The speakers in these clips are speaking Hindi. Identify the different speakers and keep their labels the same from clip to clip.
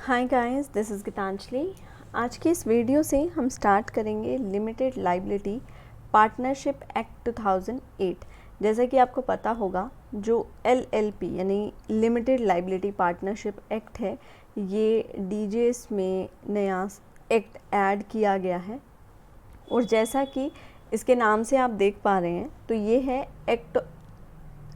Speaker 1: Hi guys, this is Geetanjali. आज की इस वीडियो से हम स्टार्ट करेंगे लिमिटेड लाइबिलिटी पार्टनरशिप एक्ट 2008। जैसा कि आपको पता होगा, जो LLP यानी लिमिटेड लाइबिलिटी पार्टनरशिप एक्ट है, ये DGS में नया एक्ट ऐड किया गया है। और जैसा कि इसके नाम से आप देख पा रहे हैं, तो ये है एक्ट।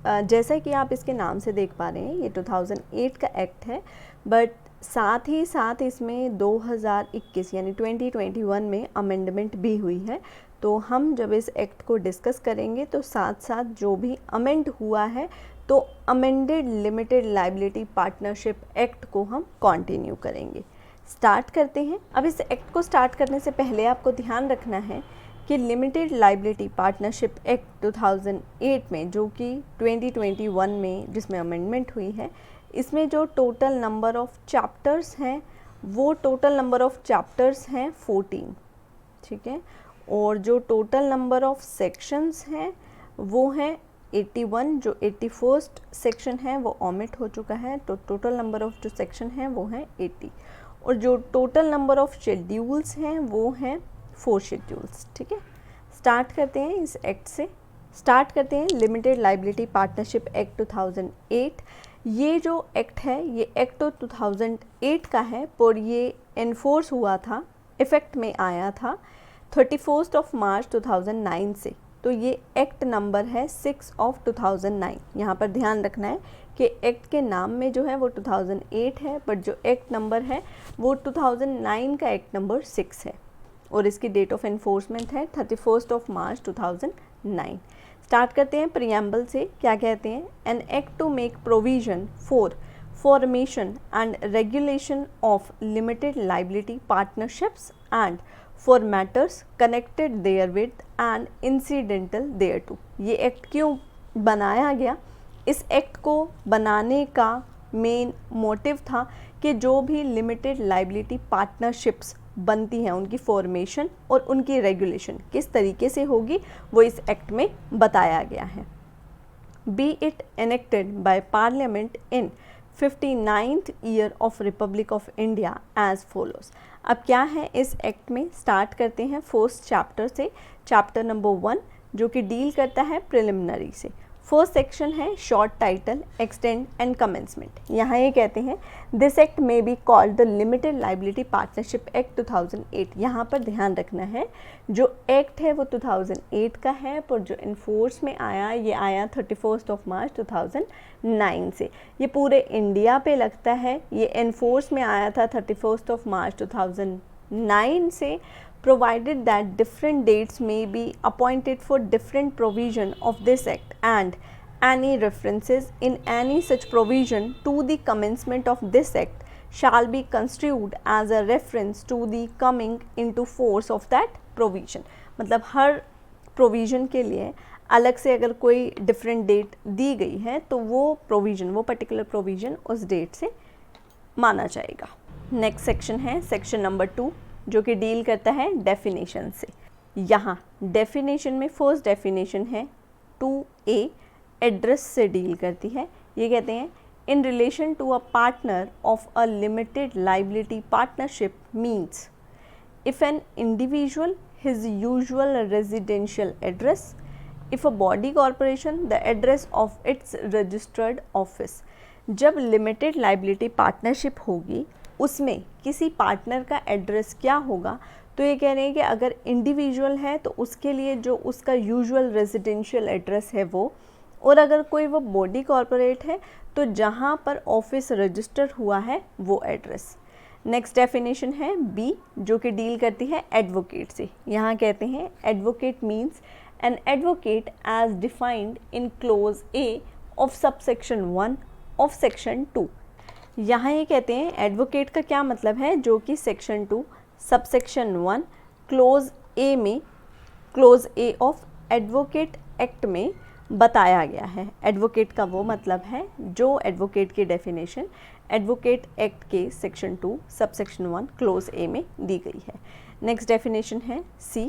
Speaker 1: जैसा कि आप इसके नाम से देख पा रहे हैं, ये 2008 का एक्ट है, बट साथ ही साथ इसमें 2021 यानी 2021 में अमेंडमेंट भी हुई है। तो हम जब इस एक्ट को डिस्कस करेंगे तो साथ साथ जो भी अमेंड हुआ है, तो amended limited liability partnership act को हम कंटिन्यू करेंगे। स्टार्ट करते हैं। अब इस एक्ट को स्टार्ट करने से पहले आपको ध्यान रखना है कि लिमिटेड लाइबिलिटी पार्टनरशिप एक्ट 2008 में, जो कि 2021 में जिसमें अमेंडमेंट हुई है, इसमें जो टोटल नंबर ऑफ चैप्टर्स हैं, वो टोटल नंबर ऑफ चैप्टर्स हैं 14, ठीक है। और जो टोटल नंबर ऑफ सेक्शंस हैं वो हैं 81। जो 81st सेक्शन है वो ओमिट हो चुका है, तो टोटल नंबर ऑफ जो सेक्शन हैं वो हैं 80। और जो टोटल नंबर ऑफ शेड्यूल्स हैं वो हैं 4 शेड्यूल्स, ठीक है। स्टार्ट करते हैं इस एक्ट से। स्टार्ट करते हैं लिमिटेड लाइबिलिटी पार्टनरशिप एक्ट 2008। ये जो एक्ट है, ये एक्ट तो 2008 का है, पर ये एनफोर्स हुआ था, इफ़ेक्ट में आया था 31 मार्च 2009 से। तो ये एक्ट नंबर है 6 ऑफ 2009। यहाँ पर ध्यान रखना है कि एक्ट के नाम में जो है वो 2008 है, बट जो एक्ट नंबर है वो 2009 का एक्ट नंबर 6 है। और इसकी डेट ऑफ एनफोर्समेंट है 31 मार्च 2009। स्टार्ट करते हैं प्रियम्बल से। क्या कहते हैं? An act to make provision for formation and regulation of limited liability partnerships and for matters connected therewith and incidental thereto. ये एक्ट क्यों बनाया गया? इस एक्ट को बनाने का मेन मोटिव था कि जो भी लिमिटेड लाइबिलिटी पार्टनरशिप्स बनती हैं, उनकी फॉर्मेशन और उनकी रेगुलेशन किस तरीके से होगी, वो इस एक्ट में बताया गया है। Be it enacted by parliament in 59th year of republic of India as follows. अब क्या है इस एक्ट में? स्टार्ट करते हैं फर्स्ट चैप्टर से। चैप्टर नंबर 1 जो कि डील करता है प्रिलिमिनरी से। फर्स्ट सेक्शन है short title, extend and commencement. यहाँ ये कहते हैं this act may be called the limited liability partnership act 2008। यहाँ पर ध्यान रखना है, जो एक्ट है वो 2008 का है, पर जो इन्फोर्स में आया, ये आया 31 मार्च 2009 से। ये पूरे इंडिया पे लगता है। ये इन्फोर्स में आया था 31 मार्च 2009 से, provided that different dates may be appointed for different provision of this act, and any references in any such provision to the commencement of this act shall be construed as a reference to the coming into force of that provision। मतलब हर प्रोविज़न के लिए अलग से अगर कोई डिफरेंट डेट दी गई है, तो वो प्रोविज़न, वो पर्टिकुलर प्रोविज़न उस डेट से माना जाएगा। नेक्स्ट सेक्शन है सेक्शन नंबर 2 जो कि डील करता है डेफिनेशन से। यहाँ डेफिनेशन में फर्स्ट डेफिनेशन है 2A, एड्रेस से डील करती है। ये कहते हैं in relation to a partner of a limited liability partnership means if an individual his usual residential address, if a body corporation the address of its registered office. जब लिमिटेड लाइबिलिटी पार्टनरशिप होगी, उसमें किसी पार्टनर का एड्रेस क्या होगा, तो ये कह रहे हैं कि अगर इंडिविजुअल है तो उसके लिए जो उसका यूजुअल रेजिडेंशियल एड्रेस है वो, और अगर कोई वो बॉडी कॉरपोरेट है तो जहाँ पर ऑफिस रजिस्टर हुआ है वो एड्रेस। नेक्स्ट डेफिनेशन है बी जो कि डील करती है एडवोकेट से। यहाँ कहते हैं advocate means an advocate as defined in clause A of subsection 1 of section 2। यहाँ ये कहते हैं एडवोकेट का क्या मतलब है, जो कि सेक्शन 2 सबसेक्शन 1 क्लोज ए में, close A of advocate act में बताया गया है। एडवोकेट का वो मतलब है जो एडवोकेट की डेफिनेशन एडवोकेट एक्ट के सेक्शन 2 सबसेक्शन 1 क्लोज ए में दी गई है। नेक्स्ट डेफिनेशन है सी,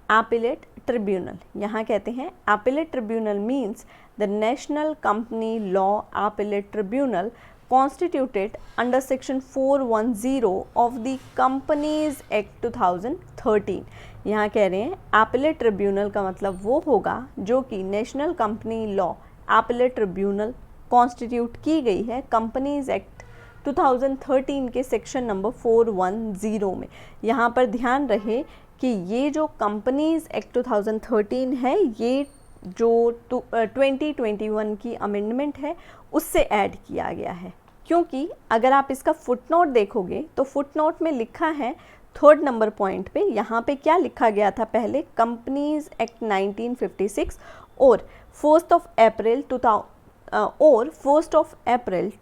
Speaker 1: एपिलेट ट्रिब्यूनल। यहाँ कहते हैं appellate tribunal means the national company law appellate tribunal constituted under section 410 of the Companies Act 2013। यहाँ कह रहे हैं एपेलेट ट्रिब्यूनल का मतलब वो होगा जो कि national company law appellate tribunal constitute की गई है कंपनीज एक्ट 2013 के सेक्शन नंबर 410 में। यहाँ पर ध्यान रहे कि ये जो कंपनीज एक्ट 2013 है ये जो 2021 की अमेंडमेंट है उससे ऐड किया गया है, क्योंकि अगर आप इसका फुटनोट देखोगे तो फुटनोट में लिखा है 3rd नंबर पॉइंट पे, यहाँ पे क्या लिखा गया था पहले, कंपनीज एक्ट 1956 और 1st ऑफ अप्रैल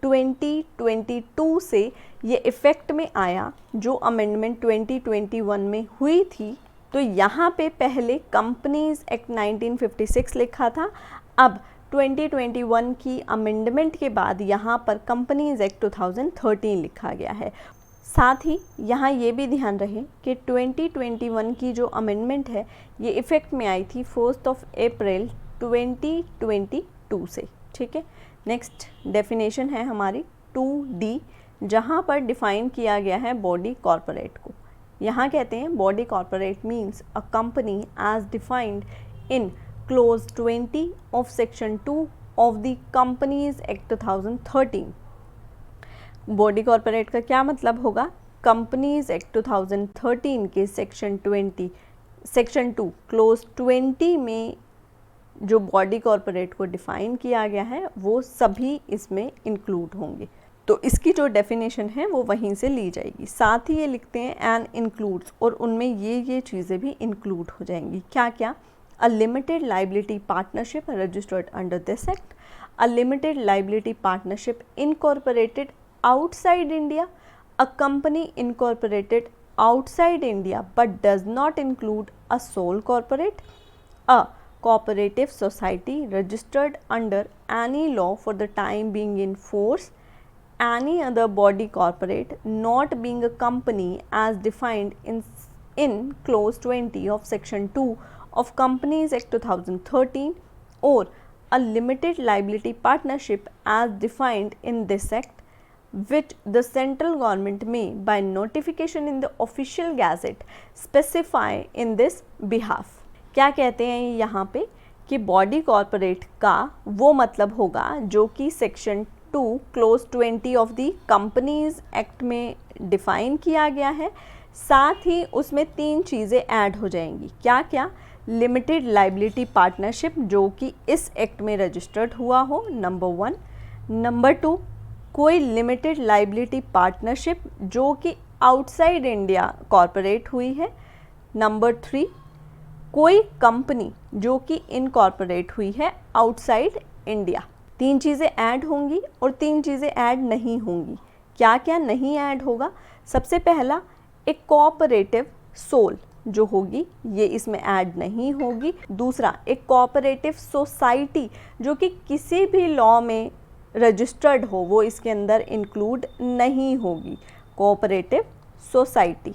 Speaker 1: 2022 से ये इफ़ेक्ट में आया जो अमेंडमेंट 2021 में हुई थी। तो यहाँ पे पहले कंपनीज एक्ट 1956 लिखा था, अब 2021 की अमेंडमेंट के बाद यहाँ पर कंपनीज एक्ट 2013 लिखा गया है। साथ ही यहाँ ये भी ध्यान रहे कि 2021 की जो अमेंडमेंट है ये इफ़ेक्ट में आई थी 1st ऑफ अप्रैल 2022 से। ठीक है, नेक्स्ट डेफिनेशन है हमारी 2D, जहाँ पर डिफ़ाइन किया गया है बॉडी कॉर्पोरेट को। यहाँ कहते हैं body corporate means a company as defined in clause 20 of section 2 of the companies act 2013। Body corporate का क्या मतलब होगा, कंपनीज एक्ट 2013 के सेक्शन 2 क्लोज 20 में जो बॉडी कॉर्पोरेट को डिफ़ाइन किया गया है वो सभी इसमें इंक्लूड होंगे। तो इसकी जो डेफिनेशन है वो वहीं से ली जाएगी। साथ ही ये लिखते हैं एंड इंक्लूड्स, और उनमें ये चीज़ें भी इंक्लूड हो जाएंगी। क्या क्या, a limited liability partnership registered under this act, a limited liability partnership incorporated outside India, a company incorporated outside India but does not include a sole corporate, a cooperative society registered under any law for the time being in force, any other body corporate not being a company as defined in clause 20 of section 2 of Companies Act 2013, or a limited liability partnership as defined in this act, which the central government may by notification in the official gazette specify in this behalf। क्या कहते हैं यहाँ पे कि बॉडी कॉर्पोरेट का वो मतलब होगा जो कि section 2 close 20 of the companies act में डिफ़ाइन किया गया है। साथ ही उसमें 3 चीज़ें ऐड हो जाएंगी। क्या क्या, लिमिटेड लाइबिलिटी पार्टनरशिप जो कि इस एक्ट में रजिस्टर्ड हुआ हो, नंबर 1। नंबर 2, कोई लिमिटेड लाइबिलिटी पार्टनरशिप जो कि आउटसाइड इंडिया कॉर्पोरेट हुई है। नंबर 3, कोई कंपनी जो कि इनकॉर्पोरेट हुई है आउटसाइड इंडिया। 3 चीज़ें ऐड होंगी और 3 चीज़ें ऐड नहीं होंगी। क्या क्या नहीं ऐड होगा, सबसे पहला एक कोऑपरेटिव सोल जो होगी ये इसमें ऐड नहीं होगी। दूसरा, एक कोऑपरेटिव सोसाइटी जो कि किसी भी लॉ में रजिस्टर्ड हो वो इसके अंदर इंक्लूड नहीं होगी, कोऑपरेटिव सोसाइटी।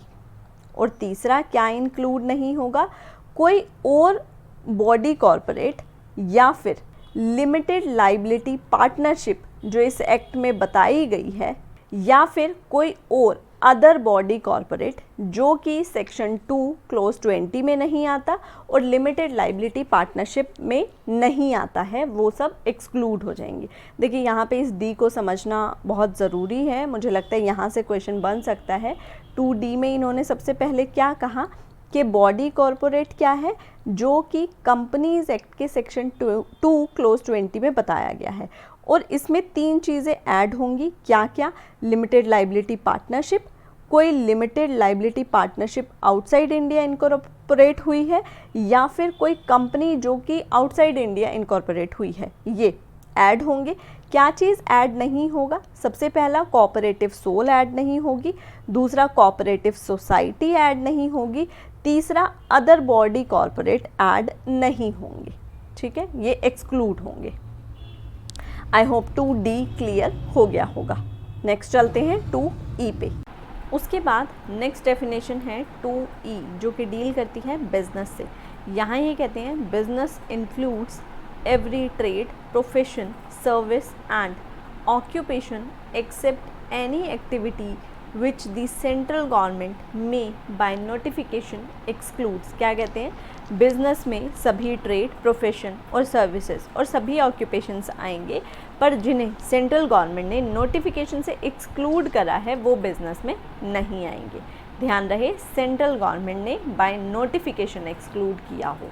Speaker 1: और तीसरा क्या इंक्लूड नहीं होगा, कोई और बॉडी कॉर्पोरेट या फिर लिमिटेड लाइबिलिटी पार्टनरशिप जो इस एक्ट में बताई गई है, या फिर कोई और अदर बॉडी कॉर्पोरेट जो कि सेक्शन 2 क्लोज 20 में नहीं आता और लिमिटेड लाइबिलिटी पार्टनरशिप में नहीं आता है, वो सब एक्सक्लूड हो जाएंगे। देखिए यहाँ पे इस डी को समझना बहुत ज़रूरी है, मुझे लगता है यहाँ से क्वेश्चन बन सकता है। 2D में इन्होंने सबसे पहले क्या कहा कि बॉडी कॉर्पोरेट क्या है, जो कि कंपनीज एक्ट के सेक्शन 2 क्लोज 20 में बताया गया है, और इसमें 3 चीज़ें ऐड होंगी। क्या क्या, लिमिटेड लाइबिलिटी पार्टनरशिप, कोई limited liability partnership outside India incorporate हुई है, या फिर कोई कंपनी जो कि आउटसाइड इंडिया इनकॉर्पोरेट हुई है, ये ऐड होंगे। क्या चीज़ ऐड नहीं होगा, सबसे पहला कोऑपरेटिव सोल ऐड नहीं होगी, दूसरा कोऑपरेटिव सोसाइटी ऐड नहीं होगी, तीसरा अदर बॉडी कॉर्पोरेट ऐड नहीं होंगे। ठीक है, ये एक्सक्लूड होंगे। आई होप 2D क्लियर हो गया होगा। नेक्स्ट चलते हैं 2E पे। उसके बाद नेक्स्ट डेफिनेशन है 2E जो कि डील करती है बिजनेस से। यहाँ ये कहते हैं business includes every trade, profession, service and occupation except any activity which the central government may by notification excludes। क्या कहते हैं, बिजनेस में सभी ट्रेड, प्रोफेशन और सर्विसेज और सभी ऑक्यूपेशंस आएंगे, पर जिन्हें सेंट्रल गवर्नमेंट ने नोटिफिकेशन से एक्सक्लूड करा है वो बिजनेस में नहीं आएंगे। ध्यान रहे, सेंट्रल गवर्नमेंट ने बाय नोटिफिकेशन एक्सक्लूड किया हो।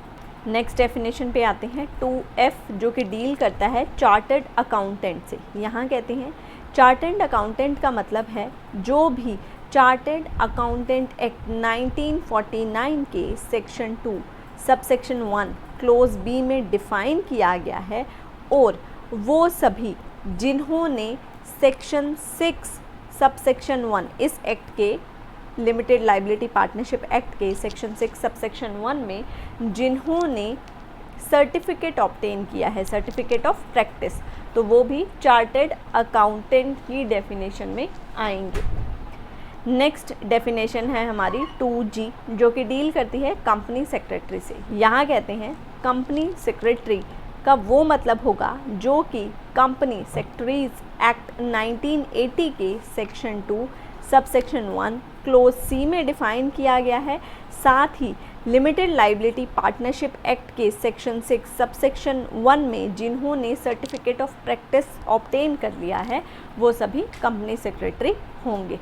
Speaker 1: नेक्स्ट डेफिनेशन पे आते हैं 2F, जो कि डील करता है चार्टर्ड अकाउंटेंट से। यहाँ कहते हैं चार्टर्ड अकाउंटेंट का मतलब है जो भी चार्टर्ड अकाउंटेंट एक्ट 1949 के सेक्शन 2 सबसेक्शन 1 क्लोज बी में डिफाइन किया गया है, और वो सभी जिन्होंने सेक्शन 6 सबसेक्शन 1 इस एक्ट के लिमिटेड लाइबिलिटी पार्टनरशिप एक्ट के सेक्शन 6 सबसेक्शन 1 में जिन्होंने सर्टिफिकेट ऑब्टेन किया है, सर्टिफिकेट ऑफ प्रैक्टिस, तो वो भी चार्टर्ड अकाउंटेंट की डेफिनेशन में आएंगे। नेक्स्ट डेफिनेशन है हमारी 2G, जो कि डील करती है कंपनी सेक्रेटरी से। यहाँ कहते हैं कंपनी सेक्रेटरी का वो मतलब होगा जो कि कंपनी सेक्रेटरीज एक्ट 1980 के सेक्शन 2 सबसेक्शन 1 क्लोज सी में डिफाइन किया गया है, साथ ही लिमिटेड लाइबिलिटी पार्टनरशिप एक्ट के सेक्शन 6 सबसेक्शन 1 में जिन्होंने सर्टिफिकेट ऑफ प्रैक्टिस ऑब्टेन कर लिया है वो सभी कंपनी सेक्रेटरी होंगे।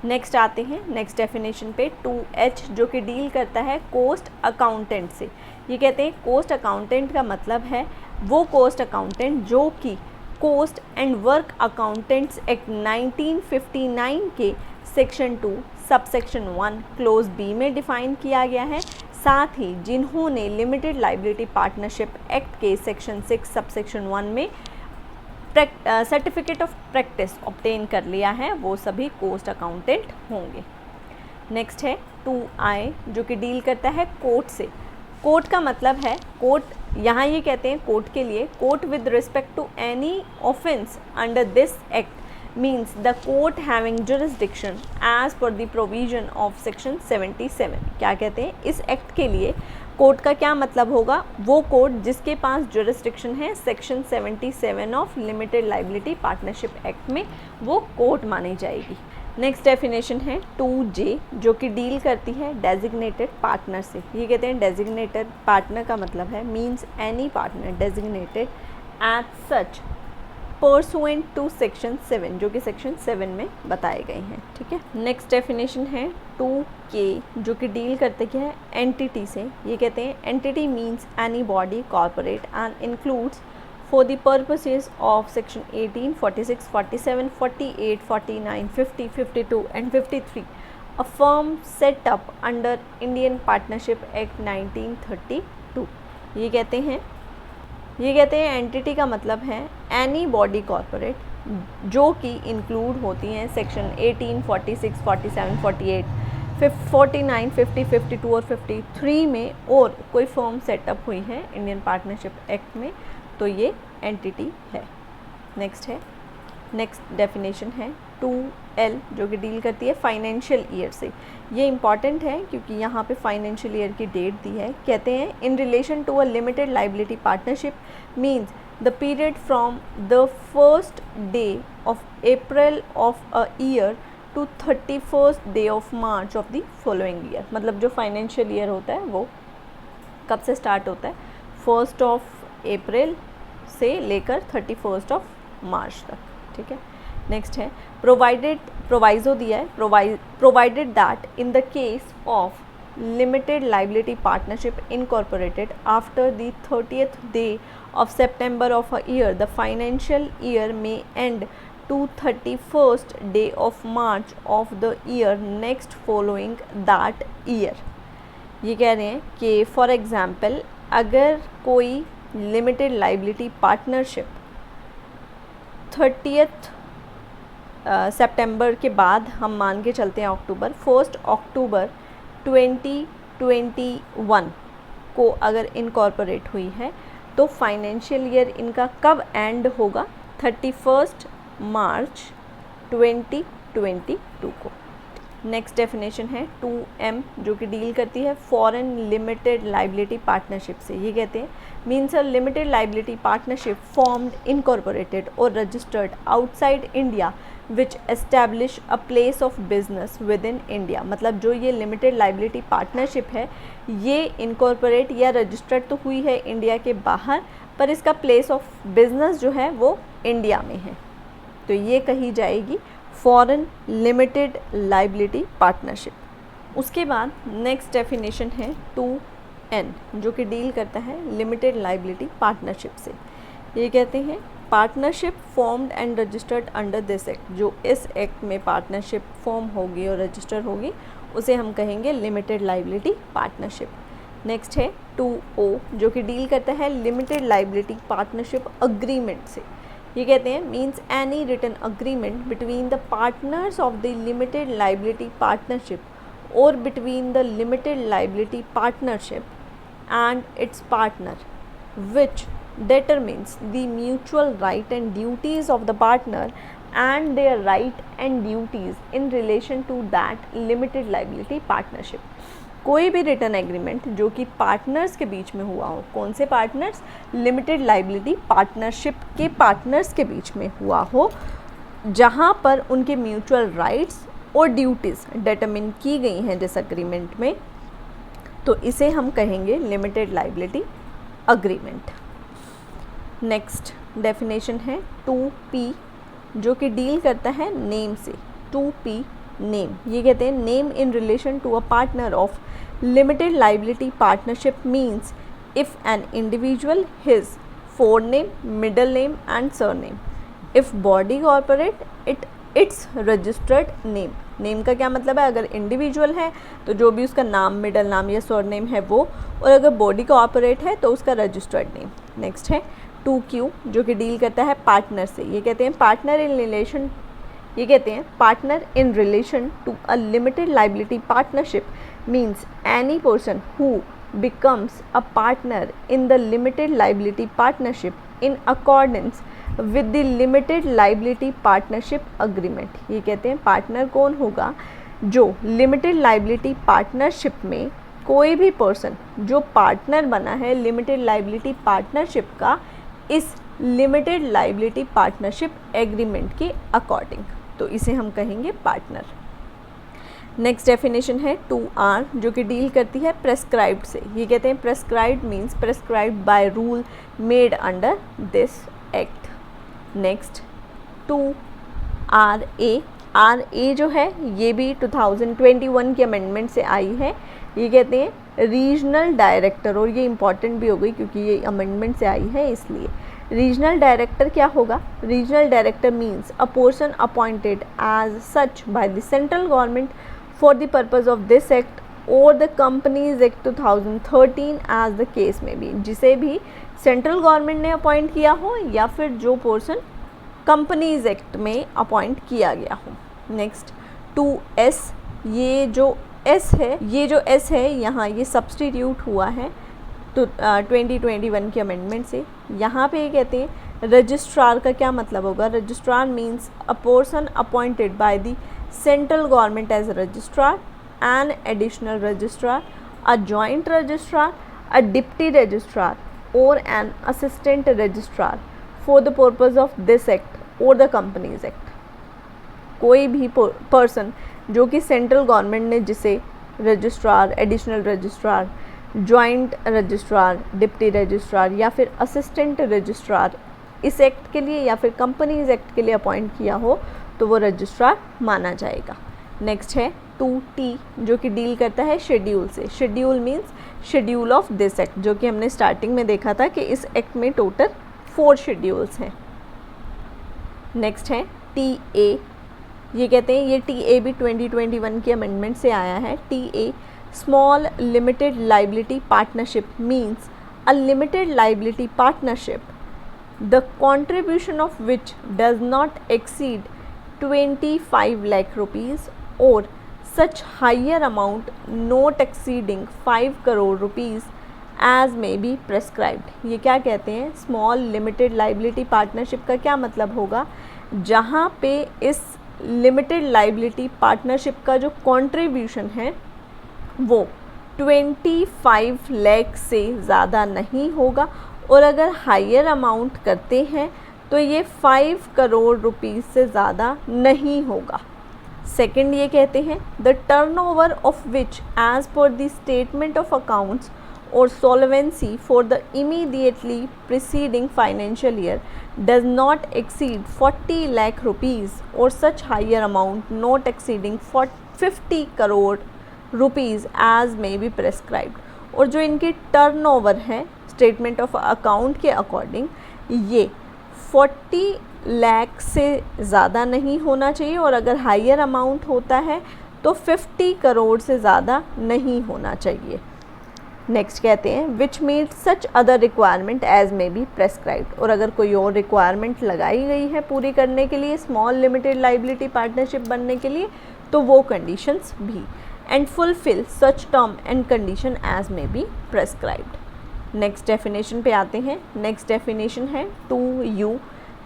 Speaker 1: नेक्स्ट आते हैं नेक्स्ट डेफिनेशन पे 2H, जो कि डील करता है कोस्ट अकाउंटेंट से। ये कहते हैं कोस्ट अकाउंटेंट का मतलब है वो कोस्ट अकाउंटेंट जो कि cost and work accountants act 1959 के सेक्शन 2 सबसेक्शन 1 क्लोज बी में डिफाइन किया गया है, साथ ही जिन्होंने लिमिटेड लाइबिलिटी पार्टनरशिप एक्ट के सेक्शन 6 सबसेक्शन 1 में सर्टिफिकेट ऑफ प्रैक्टिस ऑब्टेन कर लिया है, वो सभी कोस्ट अकाउंटेंट होंगे। नेक्स्ट है 2I, जो कि डील करता है कोर्ट से। कोर्ट का मतलब है कोर्ट, यहाँ ये कहते हैं कोर्ट के लिए court with respect to any offence under this act means the court having jurisdiction as per the provision of section 77। क्या कहते हैं, इस एक्ट के लिए कोर्ट का क्या मतलब होगा, वो कोर्ट जिसके पास जुरिस्डिक्शन है section 77 of limited liability partnership act में, वो कोर्ट मानी जाएगी। नेक्स्ट डेफिनेशन है 2J, जो कि डील करती है डेजिग्नेटेड पार्टनर से। ये कहते हैं डेजिग्नेटेड पार्टनर का मतलब है means any partner designated at such pursuant to section 7, जो कि सेक्शन 7 में बताए गए हैं। ठीक है, नेक्स्ट डेफिनेशन है 2K, जो कि डील करते क्या है एंटिटी से। ये कहते हैं entity means any body corporate and includes for the purposes of section 18, 46, 47, 48, 49, 50, 52 and 53 a firm set up under Indian Partnership Act 1932। ये कहते हैं एंटिटी का मतलब है एनी बॉडी कॉर्पोरेट जो कि इंक्लूड होती हैं सेक्शन 18, 46, 47, 48, 49, 50, 52 और 53 में, और कोई फर्म सेटअप हुई है इंडियन पार्टनरशिप एक्ट में, तो ये एंटिटी है। नेक्स्ट डेफिनेशन है 2L, जो कि डील करती है फाइनेंशियल ईयर से। ये इंपॉर्टेंट है क्योंकि यहाँ पे फाइनेंशियल ईयर की डेट दी है। कहते हैं in relation to a limited liability partnership means the period from the first day of April of a year to 31st day of March of the following year. मतलब जो फाइनेंशियल ईयर होता है वो कब से स्टार्ट होता है, 1 अप्रैल से लेकर 31 मार्च तक। ठीक है, नेक्स्ट है प्रोवाइजो दिया है, provided that in the case of limited liability partnership incorporated after the 30th day of September of a year the financial year में and to 31st day of March of the year next following that year. ये कह रहे हैं कि फॉर एग्जाम्पल अगर कोई लिमिटेड लाइबिलिटी पार्टनरशिप 30th सितंबर के बाद हम मान के चलते हैं अक्टूबर, 1 अक्टूबर 2021 को अगर इनकॉर्पोरेट हुई है तो फाइनेंशियल ईयर इनका कब एंड होगा, 31 मार्च 2022 को। नेक्स्ट डेफिनेशन है 2M जो कि डील करती है फॉरेन लिमिटेड लाइबिलिटी पार्टनरशिप से। ये कहते हैं means a limited liability partnership formed incorporated or registered outside India which establish a place of business within India. मतलब जो ये लिमिटेड लाइबिलिटी पार्टनरशिप है ये इनकॉर्पोरेट या रजिस्टर्ड तो हुई है इंडिया के बाहर, पर इसका प्लेस ऑफ बिजनेस जो है वो इंडिया में है, तो ये कही जाएगी फॉरेन लिमिटेड लाइबिलिटी पार्टनरशिप। उसके बाद नेक्स्ट डेफिनेशन है 2N जो कि डील करता है लिमिटेड लाइबिलिटी पार्टनरशिप से। ये कहते हैं partnership formed and registered under this act. जो इस एक्ट में पार्टनरशिप फॉर्म होगी और रजिस्टर होगी उसे हम कहेंगे लिमिटेड लाइबिलिटी पार्टनरशिप। नेक्स्ट है 2O जो कि डील करता है लिमिटेड लाइबिलिटी पार्टनरशिप अग्रीमेंट से। ये कहते हैं means any written agreement between the partners of the limited liability partnership or between the limited liability partnership and its partner which determines the mutual right and duties of the partner and their right and duties in relation to that limited liability partnership। कोई भी रिटर्न एग्रीमेंट जो कि पार्टनर्स के बीच में हुआ हो, कौन से पार्टनर्स, लिमिटेड लाइबिलिटी पार्टनरशिप के पार्टनर्स के बीच में हुआ हो, जहाँ पर उनके म्यूचुअल राइट्स और ड्यूटीज़ डिटरमिन की गई हैं जिस अग्रीमेंट में, तो इसे हम कहेंगे limited liability agreement. Next definition है 2P जो कि डील करता है नेम से। 2P नेम, ये कहते हैं name in relation to a partner of limited liability partnership means if an individual his forename, middle name and surname, if body corporate its registered name. Name का क्या मतलब है, अगर इंडिविजुअल है तो जो भी उसका नाम, मिडल नाम या सरनेम है वो, और अगर बॉडी कॉर्पोरेट है तो उसका रजिस्टर्ड नेम। नेक्स्ट है 2Q जो कि डील करता है पार्टनर से। ये कहते हैं पार्टनर इन रिलेशन, ये कहते हैं partner in relation to a limited liability partnership means any person who becomes a partner in the limited liability partnership in accordance with the limited liability partnership agreement. ये कहते हैं पार्टनर कौन होगा, जो लिमिटेड लाइबिलिटी पार्टनरशिप में कोई भी पर्सन जो पार्टनर बना है लिमिटेड लाइबिलिटी पार्टनरशिप का इस लिमिटेड लाइबिलिटी पार्टनरशिप एग्रीमेंट के अकॉर्डिंग, तो इसे हम कहेंगे पार्टनर। नेक्स्ट डेफिनेशन है 2R जो कि डील करती है प्रेस्क्राइब्ड से। ये कहते हैं prescribed means prescribed by rule made under this act. Next 2RA, RA जो है ये भी 2021 के अमेंडमेंट से आई है। ये कहते हैं रीजनल डायरेक्टर, और ये इम्पॉर्टेंट भी हो गई क्योंकि ये अमेंडमेंट से आई है इसलिए। रीजनल डायरेक्टर क्या होगा, regional director means a person appointed as such by the central government for the purpose of this act और the companies act 2013 as the case में भी, जिसे भी सेंट्रल गवर्नमेंट ने अपॉइंट किया हो या फिर जो पर्सन कंपनीज एक्ट में अपॉइंट किया गया हो। नेक्स्ट 2S, ये जो S है यहाँ ये सब्सटीट्यूट हुआ है तो 2021 के अमेंडमेंट से। यहाँ पे ये कहते हैं रजिस्ट्रार का क्या मतलब होगा, registrar means a person appointed by the central government as registrar, an additional registrar, a joint registrar, a deputy registrar और an assistant registrar for the purpose of this act और द कंपनीज एक्ट। कोई भी पर्सन जो कि सेंट्रल गवर्नमेंट ने जिसे registrar, additional registrar, joint registrar, deputy registrar या फिर असिस्टेंट रजिस्ट्रार इस एक्ट के लिए या फिर कंपनीज एक्ट के लिए अपॉइंट किया हो तो वो रजिस्ट्रार माना जाएगा। नेक्स्ट है 2T जो कि डील करता है शेड्यूल से। Schedule means schedule of this act, जो कि हमने स्टार्टिंग में देखा था कि इस एक्ट में टोटल 4 शेड्यूल्स हैं। नेक्स्ट है TA, ये कहते हैं ये TA भी 2021 के अमेंडमेंट से आया है। TA small limited liability partnership means a limited liability partnership the contribution of which does not exceed 25 lakh rupees or such higher amount not exceeding 5 crore rupees as may be prescribed। ये क्या कहते हैं, स्मॉल लिमिटेड लाइबिलिटी पार्टनरशिप का क्या मतलब होगा, जहाँ पे इस लिमिटेड लाइबिलिटी पार्टनरशिप का जो कंट्रीब्यूशन है वो 25 लाख से ज़्यादा नहीं होगा, और अगर हायर अमाउंट करते हैं तो ये 5 करोड़ रुपीज़ से ज़्यादा नहीं होगा। सेकंड ये कहते हैं the turnover of which as per the statement of accounts or solvency for the immediately preceding financial year does not exceed 40 lakh rupees or such higher amount not exceeding 50 crore rupees as may be prescribed। और जो इनकी टर्नओवर है स्टेटमेंट ऑफ अकाउंट के अकॉर्डिंग ये 40 लाख से ज़्यादा नहीं होना चाहिए, और अगर हायर अमाउंट होता है तो 50 करोड़ से ज़्यादा नहीं होना चाहिए। नेक्स्ट कहते हैं which meet such other requirement as may be prescribed, और अगर कोई और रिक्वायरमेंट लगाई गई है पूरी करने के लिए स्मॉल लिमिटेड लाइबिलिटी पार्टनरशिप बनने के लिए तो वो कंडीशंस भी, and fulfil such term and condition as may be prescribed. Next definition पे आते हैं। नेक्स्ट डेफिनेशन है 2U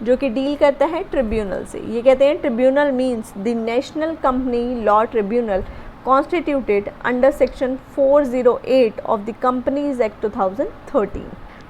Speaker 1: जो कि डील करता है ट्रिब्यूनल से। ये कहते हैं tribunal means the national company law tribunal constituted under section 408 of the Companies Act 2013।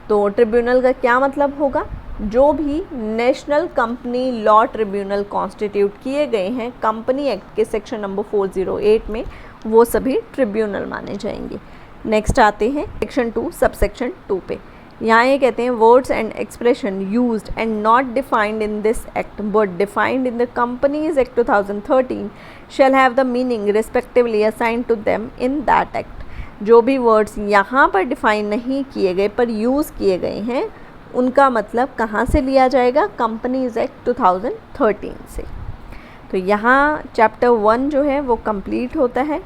Speaker 1: तो ट्रिब्यूनल का क्या मतलब होगा? जो भी national company law tribunal constitute किए गए हैं कंपनी एक्ट के सेक्शन नंबर 408 में वो सभी ट्रिब्यूनल माने जाएंगे। नेक्स्ट आते हैं सेक्शन 2 सबसेक्शन 2 पे। यहाँ ये कहते हैं words and expression used and not defined in this act but defined in the companies act 2013 shall have the meaning respectively assigned to them in that act. जो भी वर्ड्स यहाँ पर डिफाइन नहीं किए गए पर यूज़ किए गए हैं उनका मतलब कहाँ से लिया जाएगा? कंपनीज एक्ट 2013 से। तो यहाँ चैप्टर 1 जो है वो कंप्लीट होता है।